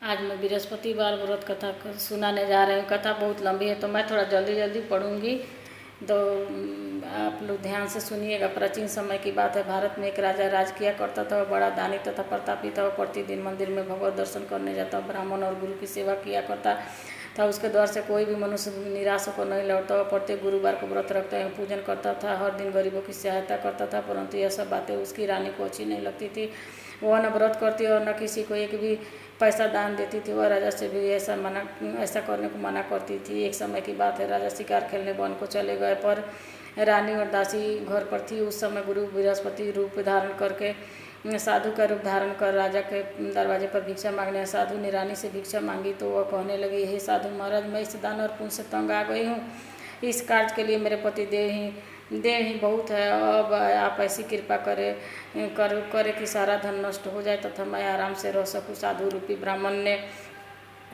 आज मैं बृहस्पतिवार व्रत कथा सुनाने जा रही हूँ। कथा बहुत लंबी है तो मैं थोड़ा जल्दी जल्दी पढ़ूंगी, तो आप लोग ध्यान से सुनिएगा। प्राचीन समय की बात है। भारत में एक राजा राज किया करता था। वह बड़ा दानी तथा प्रतापी था। वह प्रतिदिन मंदिर में भगवत दर्शन करने जाता, ब्राह्मण और गुरु की सेवा किया करता था। उसके द्वार से कोई भी मनुष्य निराश होकर नहीं लौटता। वह प्रत्येक गुरुवार को व्रत रखता एवं पूजन करता था। हर दिन गरीबों की सहायता करता था, परंतु यह सब बातें उसकी रानी को अच्छी नहीं लगती थी। वह न व्रत करती और न किसी को एक भी पैसा दान देती थी। वह राजा से भी ऐसा करने को मना करती थी। एक समय की बात है, राजा शिकार खेलने वन को चले गए, पर रानी और दासी घर पर थी। उस समय गुरु बृहस्पति रूप धारण करके साधु का रूप धारण कर राजा के दरवाजे पर भिक्षा मांगने साधु ने रानी से भिक्षा मांगी, तो वह कहने लगी, हे साधु महाराज, मैं इस दान और पुण्य से तंग आ गई हूँ। इस कार्य के लिए मेरे पति देह ही बहुत है। अब आप ऐसी कृपा करे कि सारा धन नष्ट हो जाए तथा मैं आराम से रह सकूं। साधु रूपी ब्राह्मण ने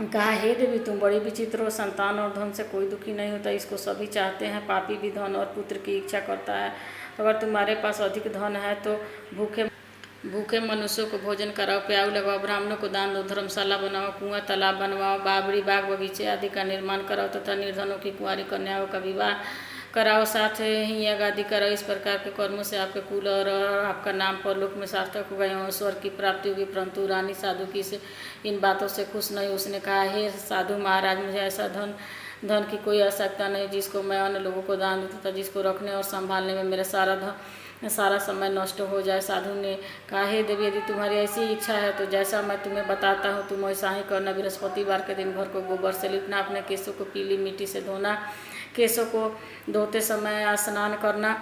कहा, हे देवी, तुम बड़ी विचित्र हो। संतान और धन से कोई दुखी नहीं होता, इसको सभी चाहते हैं। पापी भी धन और पुत्र की इच्छा करता है। अगर तुम्हारे पास अधिक धन है तो भूखे मनुष्यों को भोजन कराओ, प्याऊ लगाओ, ब्राह्मणों को दान दो, धर्मशाला बनाओ, कुआं तालाब बनवाओ, बावड़ी बाग बगीचे आदि का निर्माण कराओ तथा निर्धनों की कुंवारी कन्याओं का विवाह कराओ, साथ ही यज्ञ आदि कराओ। इस प्रकार के कर्मों से आपके कुल और आपका नाम परलोक में सार्थक होगा एवं स्वर्ग की प्राप्ति होगी। परंतु रानी साधु की इन बातों से खुश नहीं। उसने कहा, हे साधु महाराज, मुझे ऐसा धन की कोई आवश्यकता नहीं जिसको मैं अन्य लोगों को दान दूँ तथा जिसको रखने और संभालने में मेरा सारा समय नष्ट हो जाए। साधु ने कहा, हे देवी, यदि तुम्हारी ऐसी इच्छा है तो जैसा मैं तुम्हें बताता हूँ तुम ऐसा ही करना। बृहस्पतिवार के दिन घर को गोबर से लिपना, अपने केशों को पीली मिट्टी से धोना, केशों को धोते समय स्नान करना,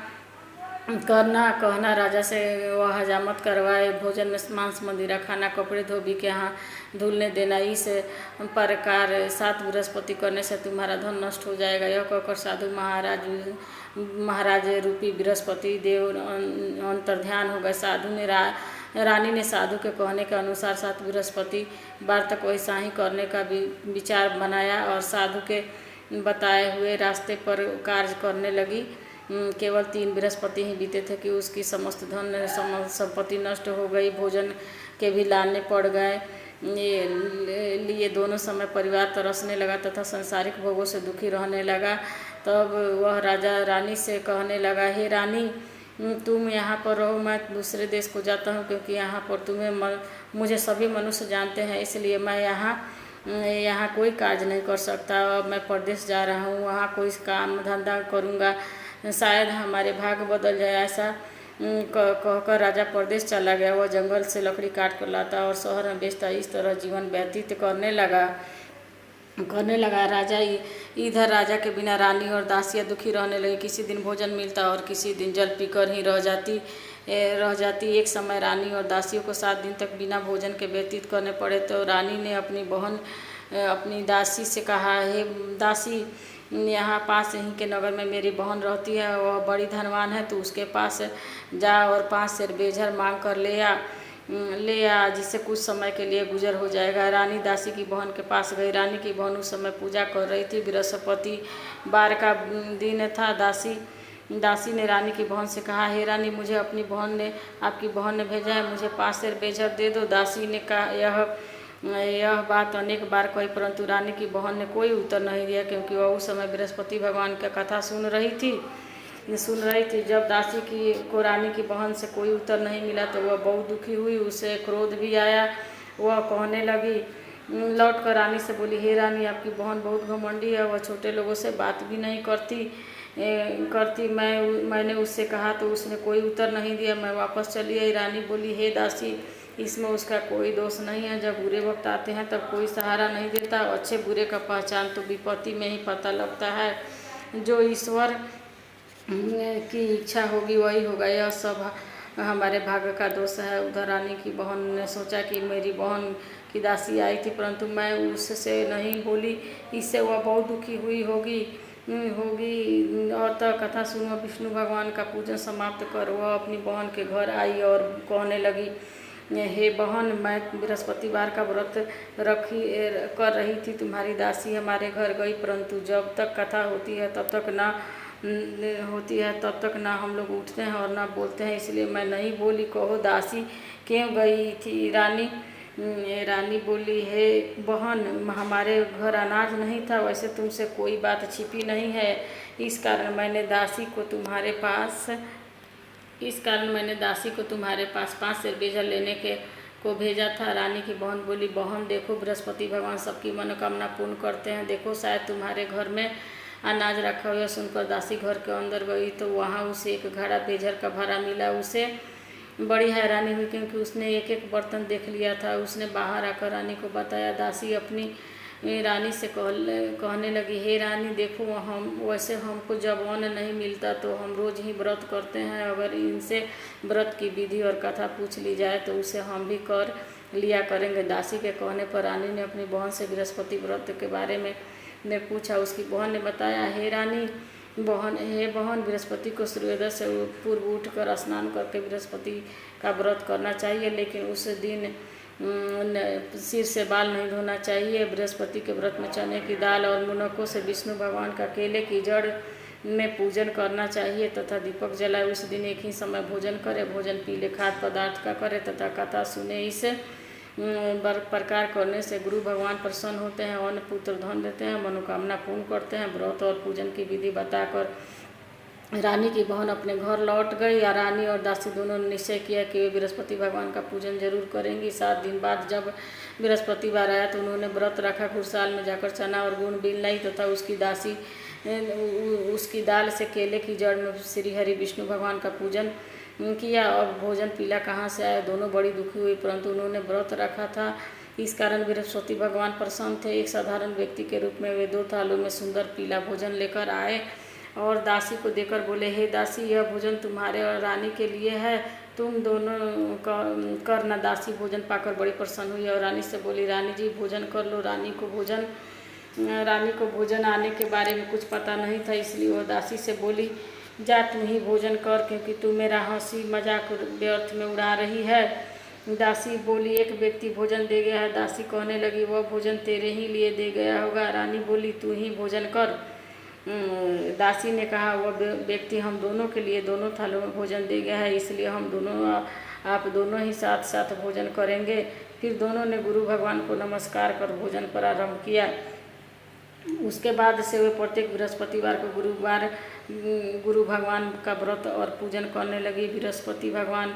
कहना राजा से वह हजामत करवाए, भोजन में मांस मदिरा खाना, कपड़े धोबी के यहाँ धुलने देना। इस प्रकार 7 बृहस्पति करने से तुम्हारा धन नष्ट हो जाएगा। यह कहकर साधु महाराज रूपी बृहस्पति देव अंतर्ध्यान हो गए। रानी ने साधु के कहने के अनुसार 7 बृहस्पति बार तक वैसा ही करने का विचार बनाया और साधु के बताए हुए रास्ते पर कार्य करने लगी। केवल 3 बृहस्पति ही बीते थे कि उसकी समस्त धन संपत्ति नष्ट हो गई। भोजन के भी लाने पड़ गए। लिए दोनों समय परिवार तरसने लगा तथा सांसारिक भोगों से दुखी रहने लगा। तब वह राजा रानी से कहने लगा, हे रानी, तुम यहाँ पर रहो, मैं दूसरे देश को जाता हूँ, क्योंकि यहाँ पर मुझे सभी मनुष्य जानते हैं, इसलिए मैं यहाँ कोई कार्य नहीं कर सकता। अब मैं परदेश जा रहा हूँ, वहाँ कोई काम धंधा करूँगा, शायद हमारे भाग्य बदल जाए। ऐसा कहकर राजा परदेश चला गया। वह जंगल से लकड़ी काट कर लाता और शहर में बेचता। इस तरह जीवन व्यतीत करने लगा। इधर राजा के बिना रानी और दासियां दुखी रहने लगी। किसी दिन भोजन मिलता और किसी दिन जल पीकर ही रह जाती। एक समय रानी और दासियों को 7 दिन तक बिना भोजन के व्यतीत करने पड़े, तो रानी ने अपनी दासी से कहा, हे दासी, यहाँ पास ही के नगर में मेरी बहन रहती है, वह बड़ी धनवान है, तो उसके पास जा और 5 सेर बेझर मांग कर ले आ, जिससे कुछ समय के लिए गुजर हो जाएगा। रानी दासी की बहन के पास गई। रानी की बहन उस समय पूजा कर रही थी। बृहस्पति बार का दिन था। दासी ने रानी की बहन से कहा, हे रानी, मुझे आपकी बहन ने भेजा है, मुझे 5 सेर बेझर दे दो। दासी ने कहा, यह बात अनेक बार कही, परंतु रानी की बहन ने कोई उत्तर नहीं दिया, क्योंकि वह उस समय बृहस्पति भगवान की कथा सुन रही थी। जब दासी को रानी की बहन से कोई उत्तर नहीं मिला तो वह बहुत दुखी हुई। उसे क्रोध भी आया। वह कहने लगी, लौट कर रानी से बोली, हे रानी, आपकी बहन बहुत घमंडी है, वह छोटे लोगों से बात भी नहीं करती। मैंने उससे कहा तो उसने कोई उत्तर नहीं दिया। मैं वापस चली आई। रानी बोली, हे दासी, इसमें उसका कोई दोष नहीं है। जब बुरे वक्त आते हैं तब कोई सहारा नहीं देता। अच्छे बुरे का पहचान तो विपत्ति में ही पता लगता है। जो ईश्वर की इच्छा होगी वही होगा। यह सब हमारे भाग्य का दोष है। उधर रानी की बहन ने सोचा कि मेरी बहन की दासी आई थी, परंतु मैं उससे नहीं बोली, इससे वह बहुत दुखी हुई होगी। और तब कथा सुनो। विष्णु भगवान का पूजन समाप्त कर वह अपनी बहन के घर आई और कहने लगी, हे बहन, मैं बृहस्पतिवार का व्रत कर रही थी, तुम्हारी दासी हमारे घर गई, परंतु जब तक कथा होती है तब तक ना हम लोग उठते हैं और ना बोलते हैं, इसलिए मैं नहीं बोली। कहो दासी क्यों गई थी? रानी रानी बोली, हे बहन, हमारे घर अनाज नहीं था, वैसे तुमसे कोई बात छिपी नहीं है। इस कारण मैंने दासी को तुम्हारे पास 5 सेर बीजा लेने को भेजा था। रानी की बहन बोली, बहन देखो, बृहस्पति भगवान सबकी मनोकामना पूर्ण करते हैं। देखो, शायद तुम्हारे घर में अनाज रखा हुआ। सुनकर दासी घर के अंदर गई तो वहाँ उसे एक घड़ा बेझर का भरा मिला। उसे बड़ी हैरानी हुई क्योंकि उसने एक एक बर्तन देख लिया था। उसने बाहर आकर रानी को बताया। दासी अपनी रानी से कहने लगी, हे रानी देखो, वैसे हमको जब अन्न नहीं मिलता तो हम रोज़ ही व्रत करते हैं। अगर इनसे व्रत की विधि और कथा पूछ ली जाए तो उसे हम भी कर लिया करेंगे। दासी के कहने पर रानी ने अपनी बहन से बृहस्पति व्रत के बारे में पूछा। उसकी बहन ने बताया, हे बहन, बृहस्पति को सूर्योदय से पूर्व उठकर स्नान करके बृहस्पति का व्रत करना चाहिए, लेकिन उस दिन सिर से बाल नहीं धोना चाहिए। बृहस्पति के व्रत में चने की दाल और मुनक्कों से विष्णु भगवान का केले की जड़ में पूजन करना चाहिए तथा दीपक जलाए। उस दिन एक ही समय भोजन करे। भोजन पीले खाद्य पदार्थ का करे तथा कथा सुने। इस प्रकार करने से गुरु भगवान प्रसन्न होते हैं, अन्न पुत्र धन देते हैं, मनोकामना पूर्ण करते हैं। व्रत और पूजन की विधि बताकर रानी की बहन अपने घर लौट गई। या रानी और दासी दोनों ने निश्चय किया कि वे बृहस्पति भगवान का पूजन जरूर करेंगी। 7 दिन बाद जब बृहस्पतिवार आया तो उन्होंने व्रत रखा। खुरसाल में जाकर चना और गुड़ बिन लाई तथा उसकी दाल से केले की जड़ में श्री हरि विष्णु भगवान का पूजन किया। अब भोजन पीला कहाँ से आया? दोनों बड़ी दुखी हुई, परंतु उन्होंने व्रत रखा था, इस कारण बृहस्पति भगवान प्रसन्न थे। एक साधारण व्यक्ति के रूप में वे 2 थालों में सुंदर पीला भोजन लेकर आए और दासी को देकर बोले, हे दासी, यह भोजन तुम्हारे और रानी के लिए है, तुम दोनों करना। दासी भोजन पाकर बड़ी प्रसन्न हुई और रानी से बोली, रानी जी भोजन कर लो। रानी को भोजन आने के बारे में कुछ पता नहीं था, इसलिए वह दासी से बोली, जा तुम ही भोजन कर, क्योंकि तू मेरा हंसी मजाक व्यर्थ में उड़ा रही है। दासी बोली, एक व्यक्ति भोजन दे गया है। दासी कहने लगी, वह भोजन तेरे ही लिए दे गया होगा। रानी बोली, तू ही भोजन कर। दासी ने कहा, वह व्यक्ति हम दोनों के लिए दोनों थालों में भोजन दे गया है, इसलिए आप दोनों ही साथ साथ भोजन करेंगे। फिर दोनों ने गुरु भगवान को नमस्कार कर भोजन प्रारंभ किया। उसके बाद से वे प्रत्येक बृहस्पतिवार को गुरु भगवान का व्रत और पूजन करने लगी। बृहस्पति भगवान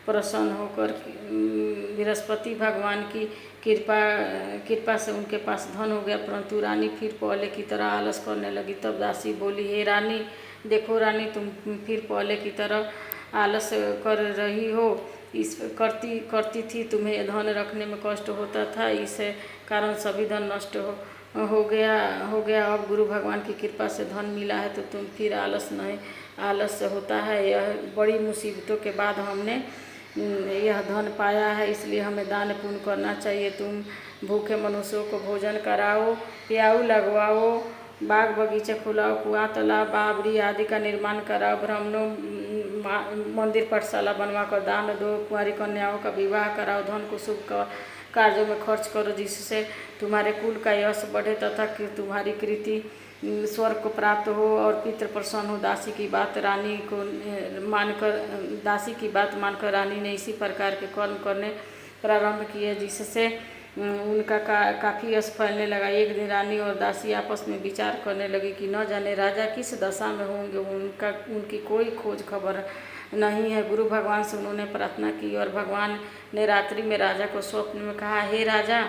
प्रसन्न होकर बृहस्पति भगवान की कृपा से उनके पास धन हो गया, परंतु रानी फिर पहले की तरह आलस करने लगी। तब दासी बोली, हे रानी देखो, रानी तुम फिर पहले की तरह आलस कर रही हो। इस करती थी, तुम्हें धन रखने में कष्ट होता था, इस कारण सभी धन नष्ट हो गया। अब गुरु भगवान की कृपा से धन मिला है तो तुम फिर आलस होता है। यह बड़ी मुसीबतों के बाद हमने यह धन पाया है, इसलिए हमें दान पुण्य करना चाहिए। तुम भूखे मनुष्यों को भोजन कराओ, प्याऊ लगवाओ, बाग बगीचे खुलाओ, कुआं तालाब बावड़ी आदि का निर्माण कराओ, ब्राह्मणों मंदिर पाठशाला बनवाकर दान दो, कुंवारी कन्याओं का विवाह कराओ, धन को शुभ कार्यों में खर्च करो, जिससे तुम्हारे कुल का यश बढ़े तथा तुम्हारी कृति स्वर्ग को प्राप्त हो और पितृ प्रसन्न हो। दासी की बात मानकर रानी ने इसी प्रकार के कर्म करने प्रारंभ किए, जिससे उनका काफ़ी यश फैलने लगा। एक दिन रानी और दासी आपस में विचार करने लगी कि न जाने राजा किस दशा में होंगे, उनकी कोई खोज खबर नहीं है। गुरु भगवान से उन्होंने प्रार्थना की और भगवान ने रात्रि में राजा को स्वप्न में कहा, हे राजा,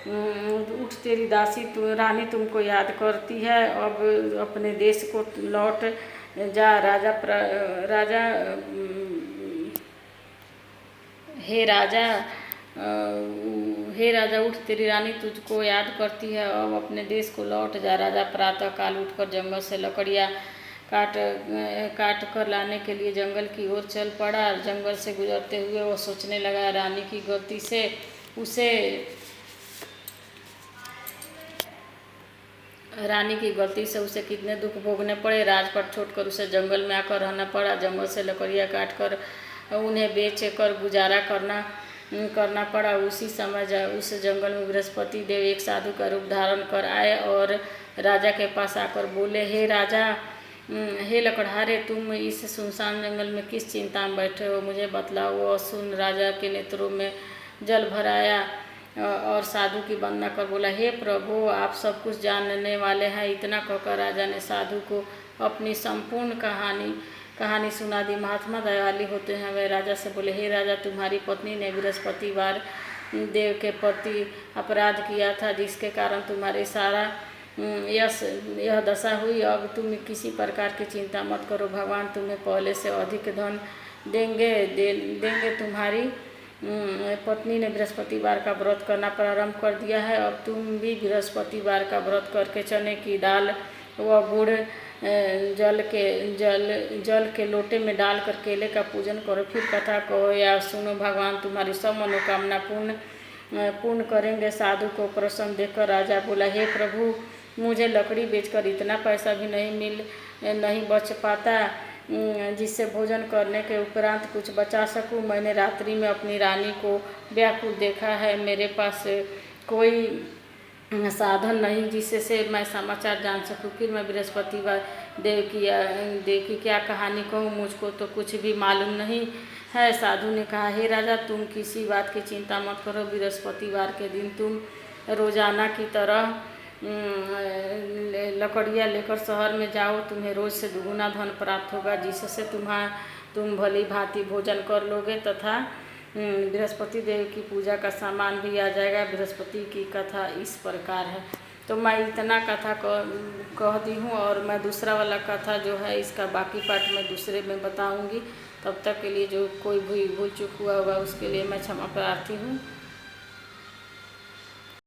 उठ, तेरी दासी रानी तुमको याद करती है, अब अपने देश को लौट जा। हे राजा उठ, तेरी रानी तुझको याद करती है, अब अपने देश को लौट जा। राजा प्रातः काल उठकर जंगल से लकड़ियाँ काट कर लाने के लिए जंगल की ओर चल पड़ा। जंगल से गुजरते हुए वो सोचने लगा, रानी की गलती से उसे कितने दुख भोगने पड़े। राजपाट छोड़कर उसे जंगल में आकर रहना पड़ा। जंगल से लकड़ियाँ काट कर उन्हें बेच कर गुजारा करना पड़ा। उसी समय उस जंगल में बृहस्पति देव एक साधु का रूप धारण कर आए और राजा के पास आकर बोले, हे लकड़हारे, तुम इस सुनसान जंगल में किस चिंता में बैठे हो, मुझे बतलाओ। वो सुन राजा के नेत्रों में जल भर आया। और साधु की वंदना कर बोला, हे प्रभु आप सब कुछ जानने वाले हैं। इतना कहकर राजा ने साधु को अपनी संपूर्ण कहानी सुना दी। महात्मा दयालु होते हैं। वह राजा से बोले, हे राजा, तुम्हारी पत्नी ने बृहस्पतिवार देव के प्रति अपराध किया था, जिसके कारण तुम्हारे सारा यह दशा हुई। अब तुम किसी प्रकार की चिंता मत करो, भगवान तुम्हें पहले से अधिक धन देंगे। तुम्हारी पत्नी ने बृहस्पतिवार का व्रत करना प्रारंभ कर दिया है। अब तुम भी बृहस्पतिवार का व्रत करके चने की दाल व गुड़ जल के लोटे में डालकर केले का पूजन करो। फिर कथा कहो या सुनो, भगवान तुम्हारी सब मनोकामना पूर्ण करेंगे। साधु को प्रसन्न देखकर राजा बोला, हे प्रभु, मुझे लकड़ी बेचकर इतना पैसा भी नहीं बच पाता जिससे भोजन करने के उपरांत कुछ बचा सकूं। मैंने रात्रि में अपनी रानी को व्याकुल देखा है। मेरे पास कोई साधन नहीं जिससे मैं समाचार जान सकूं। फिर मैं बृहस्पतिवार देव की क्या कहानी कहूँ, मुझको तो कुछ भी मालूम नहीं है। साधु ने कहा, हे राजा, तुम किसी बात की चिंता मत करो। बृहस्पतिवार के दिन तुम रोजाना की तरह लकड़ियाँ लेकर शहर में जाओ। तुम्हें रोज से दुगुना धन प्राप्त होगा, जिससे तुम भली भांति भोजन कर लोगे तथा बृहस्पति देव की पूजा का सामान भी आ जाएगा। बृहस्पति की कथा इस प्रकार है। तो मैं इतना कथा कहती हूँ और मैं दूसरा वाला कथा जो है इसका बाकी पार्ट मैं दूसरे में बताऊँगी। तब तक के लिए जो कोई भी भूल चूक हुआ होगा उसके लिए मैं क्षमा प्रार्थी हूँ।